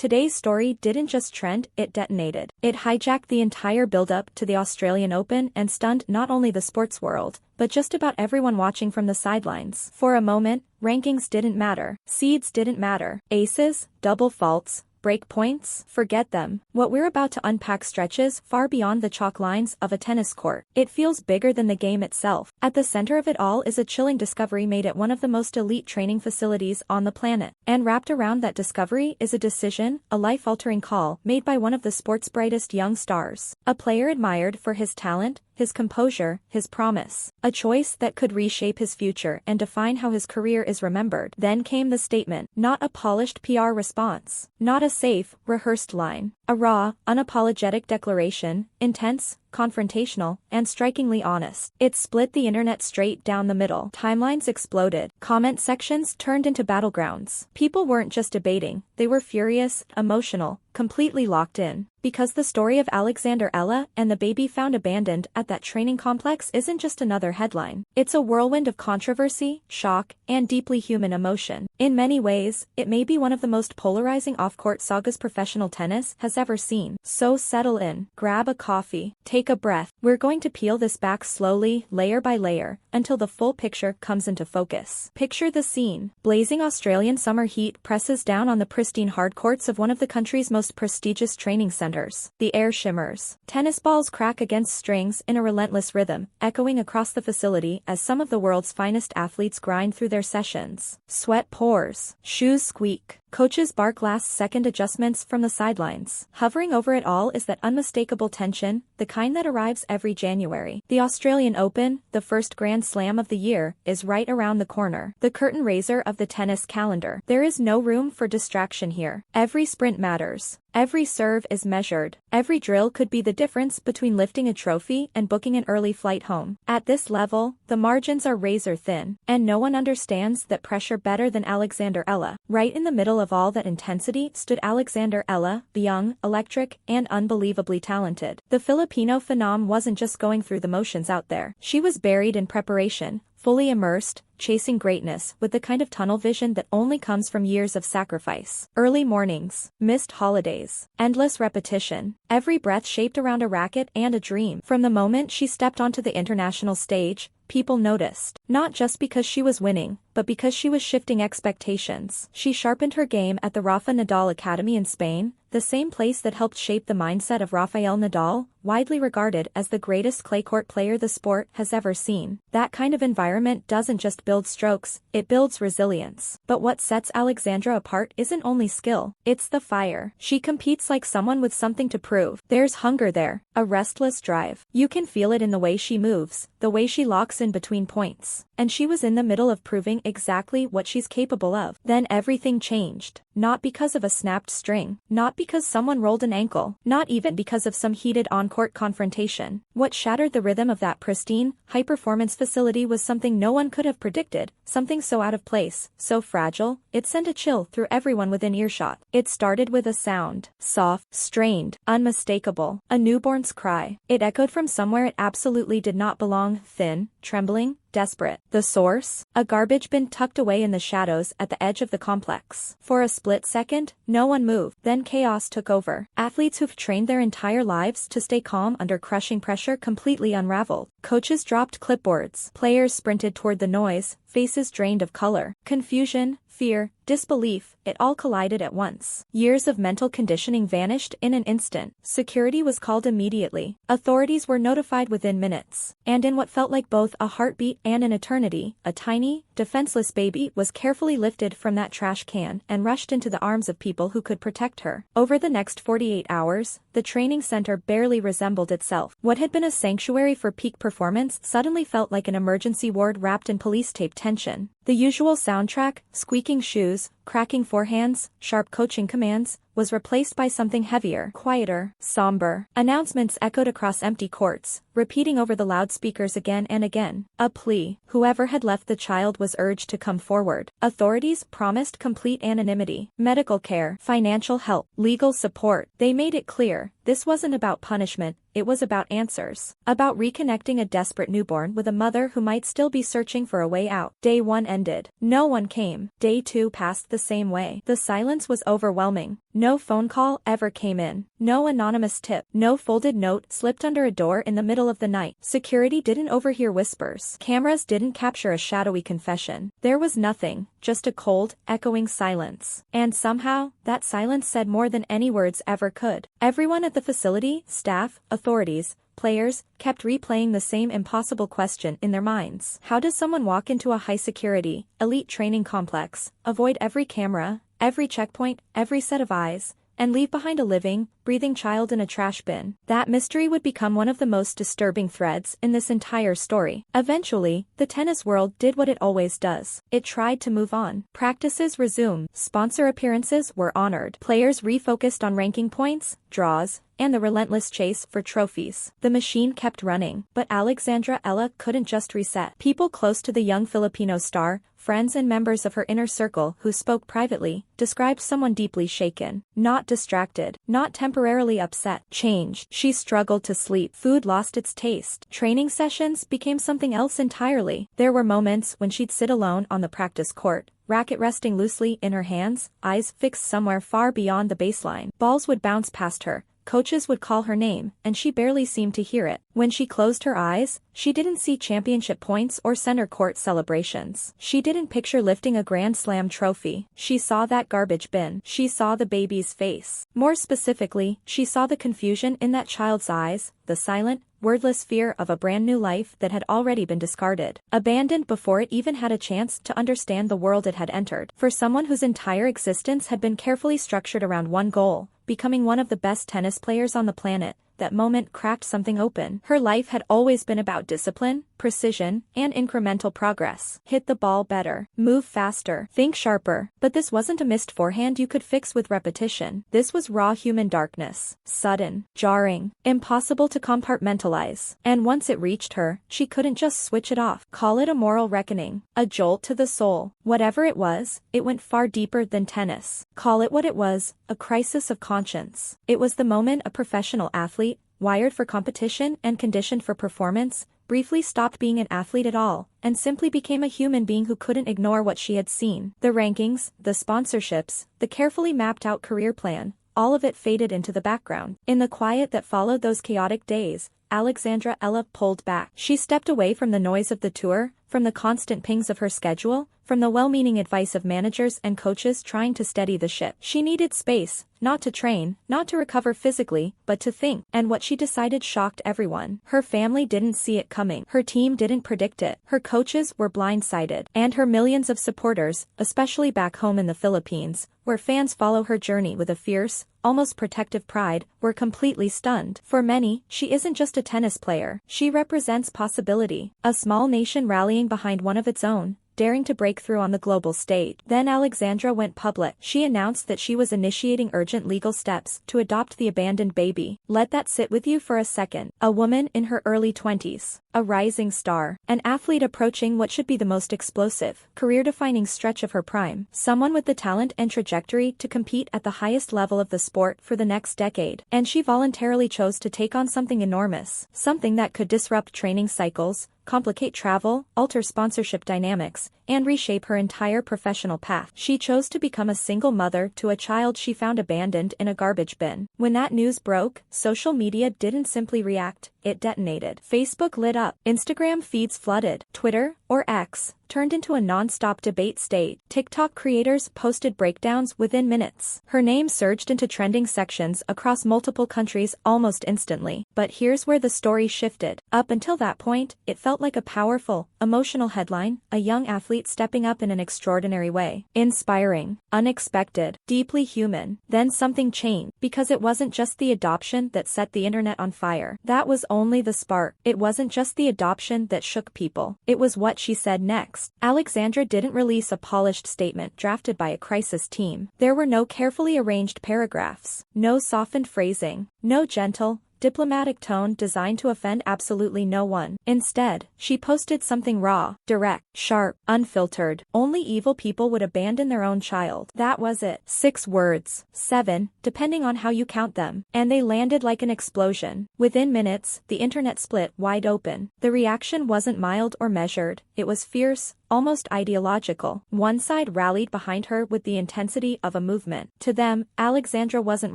Today's story didn't just trend, it detonated. It hijacked the entire build-up to the Australian Open and stunned not only the sports world, but just about everyone watching from the sidelines. For a moment, rankings didn't matter. Seeds didn't matter. Aces, double faults, break points? Forget them. What we're about to unpack stretches far beyond the chalk lines of a tennis court. It feels bigger than the game itself. At the center of it all is a chilling discovery made at one of the most elite training facilities on the planet. And wrapped around that discovery is a decision, a life-altering call, made by one of the sport's brightest young stars. A player admired for his talent, his composure, his promise. A choice that could reshape his future and define how his career is remembered. Then came the statement, not a polished PR response, not a safe, rehearsed line. A raw, unapologetic declaration, intense, confrontational, and strikingly honest. It split the internet straight down the middle. Timelines exploded. Comment sections turned into battlegrounds. People weren't just debating, they were furious, emotional, completely locked in. Because the story of Alexander Eala and the baby found abandoned at that training complex isn't just another headline. It's a whirlwind of controversy, shock, and deeply human emotion. In many ways, it may be one of the most polarizing off-court sagas professional tennis has ever seen. So settle in, grab a coffee, take a breath. We're going to peel this back slowly, layer by layer, until the full picture comes into focus. Picture the scene. Blazing Australian summer heat presses down on the pristine hardcourts of one of the country's most prestigious training centers. The air shimmers. Tennis balls crack against strings in a relentless rhythm, echoing across the facility as some of the world's finest athletes grind through their sessions. Sweat pours. Shoes squeak. Coaches bark last-second adjustments from the sidelines. Hovering over it all is that unmistakable tension, the kind that arrives every January. The Australian Open, the first Grand Slam of the year, is right around the corner. The curtain raiser of the tennis calendar. There is no room for distraction here. Every sprint matters. Every serve is measured. Every drill could be the difference between lifting a trophy and booking an early flight home. At this level, the margins are razor thin, and no one understands that pressure better than Alexander Eala. Right in the middle of all that intensity stood Alexander Eala, the young, electric, and unbelievably talented. The Filipino phenom wasn't just going through the motions out there. She was buried in preparation, fully immersed, chasing greatness with the kind of tunnel vision that only comes from years of sacrifice. Early mornings, missed holidays, endless repetition, every breath shaped around a racket and a dream. From the moment she stepped onto the international stage, people noticed. Not just because she was winning, but because she was shifting expectations. She sharpened her game at the Rafa Nadal Academy in Spain, the same place that helped shape the mindset of Rafael Nadal, widely regarded as the greatest clay court player the sport has ever seen. That kind of environment doesn't just build strokes, it builds resilience. But what sets Alexandra apart isn't only skill, it's the fire. She competes like someone with something to prove. There's hunger there, a restless drive. You can feel it in the way she moves, the way she locks in between points. And she was in the middle of proving exactly what she's capable of. Then everything changed. Not because of a snapped string, not because someone rolled an ankle, not even because of some heated on-court confrontation. What shattered the rhythm of that pristine, high-performance facility was something no one could have predicted, something so out of place, so fragile, it sent a chill through everyone within earshot. It started with a sound. Soft, strained, unmistakable. A newborn's cry. It echoed from somewhere it absolutely did not belong, thin, trembling, desperate. The source? A garbage bin tucked away in the shadows at the edge of the complex. For a split second, no one moved. Then chaos took over. Athletes who've trained their entire lives to stay calm under crushing pressure completely unraveled. Coaches dropped clipboards. Players sprinted toward the noise, faces drained of color. Confusion, fear, disbelief, it all collided at once. Years of mental conditioning vanished in an instant. Security was called immediately. Authorities were notified within minutes. And in what felt like both a heartbeat and an eternity, a tiny, defenseless baby was carefully lifted from that trash can and rushed into the arms of people who could protect her. Over the next 48 hours, the training center barely resembled itself. What had been a sanctuary for peak performance suddenly felt like an emergency ward wrapped in police tape tension. The usual soundtrack, squeaking shoes, cracking forehands, sharp coaching commands, was replaced by something heavier, quieter, somber. Announcements echoed across empty courts, repeating over the loudspeakers again and again. A plea. Whoever had left the child was urged to come forward. Authorities promised complete anonymity, medical care, financial help, legal support. They made it clear, this wasn't about punishment, it was about answers. About reconnecting a desperate newborn with a mother who might still be searching for a way out. Day 1 ended. No one came. Day 2 passed the same way. The silence was overwhelming. No phone call ever came in. No anonymous tip. No folded note slipped under a door in the middle of the night. Security didn't overhear whispers. Cameras didn't capture a shadowy confession. There was nothing, just a cold, echoing silence. And somehow, that silence said more than any words ever could. Everyone at the facility, staff, authorities, players, kept replaying the same impossible question in their minds. How does someone walk into a high-security, elite training complex, avoid every camera, every checkpoint, every set of eyes, and leave behind a living, breathing child in a trash bin? That mystery would become one of the most disturbing threads in this entire story. Eventually, the tennis world did what it always does. It tried to move on. Practices resumed. Sponsor appearances were honored. Players refocused on ranking points, draws, and the relentless chase for trophies. The machine kept running, but Alexandra Eala couldn't just reset. People close to the young Filipino star, friends and members of her inner circle who spoke privately, described someone deeply shaken, not distracted, not temporarily upset, changed. She struggled to sleep. Food lost its taste. Training sessions became something else entirely. There were moments when she'd sit alone on the practice court, racket resting loosely in her hands, eyes fixed somewhere far beyond the baseline. Balls would bounce past her. Coaches would call her name, and she barely seemed to hear it. When she closed her eyes, she didn't see championship points or center court celebrations. She didn't picture lifting a Grand Slam trophy. She saw that garbage bin. She saw the baby's face. More specifically, she saw the confusion in that child's eyes, the silent, wordless fear of a brand new life that had already been discarded, abandoned before it even had a chance to understand the world it had entered. For someone whose entire existence had been carefully structured around one goal, becoming one of the best tennis players on the planet, that moment cracked something open. Her life had always been about discipline, precision, and incremental progress. Hit the ball better. Move faster. Think sharper. But this wasn't a missed forehand you could fix with repetition. This was raw human darkness. Sudden. Jarring. Impossible to compartmentalize. And once it reached her, she couldn't just switch it off. Call it a moral reckoning. A jolt to the soul. Whatever it was, it went far deeper than tennis. Call it what it was, a crisis of conscience. It was the moment a professional athlete, wired for competition and conditioned for performance, briefly stopped being an athlete at all, and simply became a human being who couldn't ignore what she had seen. The rankings, the sponsorships, the carefully mapped out career plan, all of it faded into the background. In the quiet that followed those chaotic days, Alexandra Eala pulled back. She stepped away from the noise of the tour, from the constant pings of her schedule, from the well-meaning advice of managers and coaches trying to steady the ship. She needed space, not to train, not to recover physically, but to think. And what she decided shocked everyone. Her family didn't see it coming. Her team didn't predict it. Her coaches were blindsided. And her millions of supporters, especially back home in the Philippines, where fans follow her journey with a fierce, almost protective pride, were completely stunned. For many, she isn't just a tennis player. She represents possibility. A small nation rallying behind one of its own, daring to break through on the global stage. Then Alexandra went public. She announced that she was initiating urgent legal steps to adopt the abandoned baby. Let that sit with you for a second. A woman in her early 20s. A rising star. An athlete approaching what should be the most explosive, career-defining stretch of her prime. Someone with the talent and trajectory to compete at the highest level of the sport for the next decade. And she voluntarily chose to take on something enormous. Something that could disrupt training cycles, complicate travel, alter sponsorship dynamics, and reshape her entire professional path. She chose to become a single mother to a child she found abandoned in a garbage bin. When that news broke, social media didn't simply react, it detonated. Facebook lit up. Instagram feeds flooded. Twitter, or X, turned into a non-stop debate stage. TikTok creators posted breakdowns within minutes. Her name surged into trending sections across multiple countries almost instantly. But here's where the story shifted. Up until that point, it felt like a powerful, emotional headline, a young athlete stepping up in an extraordinary way. Inspiring, unexpected, deeply human. Then something changed, because it wasn't just the adoption that set the internet on fire. That was only the spark. It wasn't just the adoption that shook people. It was what she said next. Alexandra didn't release a polished statement drafted by a crisis team. There were no carefully arranged paragraphs, no softened phrasing, no gentle, diplomatic tone designed to offend absolutely no one. Instead, she posted something raw, direct, sharp, unfiltered. Only evil people would abandon their own child. That was it. 6 words. 7, depending on how you count them. And they landed like an explosion. Within minutes, the internet split wide open. The reaction wasn't mild or measured. It was fierce, almost ideological. One side rallied behind her with the intensity of a movement. To them, Alexandra wasn't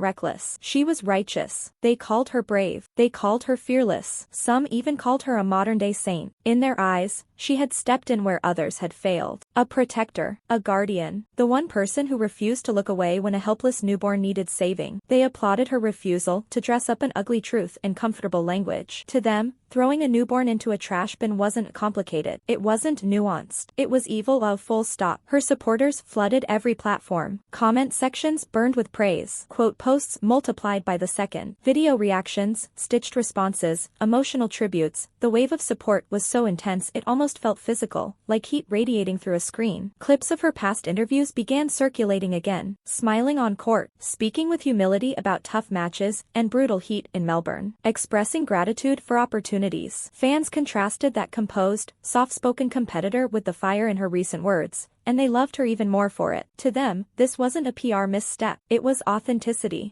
reckless. She was righteous. They called her brave. They called her fearless. Some even called her a modern-day saint. In their eyes, she had stepped in where others had failed. A protector, a guardian, the one person who refused to look away when a helpless newborn needed saving. They applauded her refusal to dress up an ugly truth in comfortable language. To them, throwing a newborn into a trash bin wasn't complicated. It wasn't nuanced. It was evil, full stop. Her supporters flooded every platform. Comment sections burned with praise. Quote posts multiplied by the second. Video reactions, stitched responses, emotional tributes. The wave of support was so intense it almost felt physical, like heat radiating through a screen. Clips of her past interviews began circulating again. Smiling on court, speaking with humility about tough matches and brutal heat in Melbourne. Expressing gratitude for opportunities. Fans contrasted that composed, soft-spoken competitor with the fire in her recent words, and they loved her even more for it. To them, this wasn't a PR misstep. It was authenticity.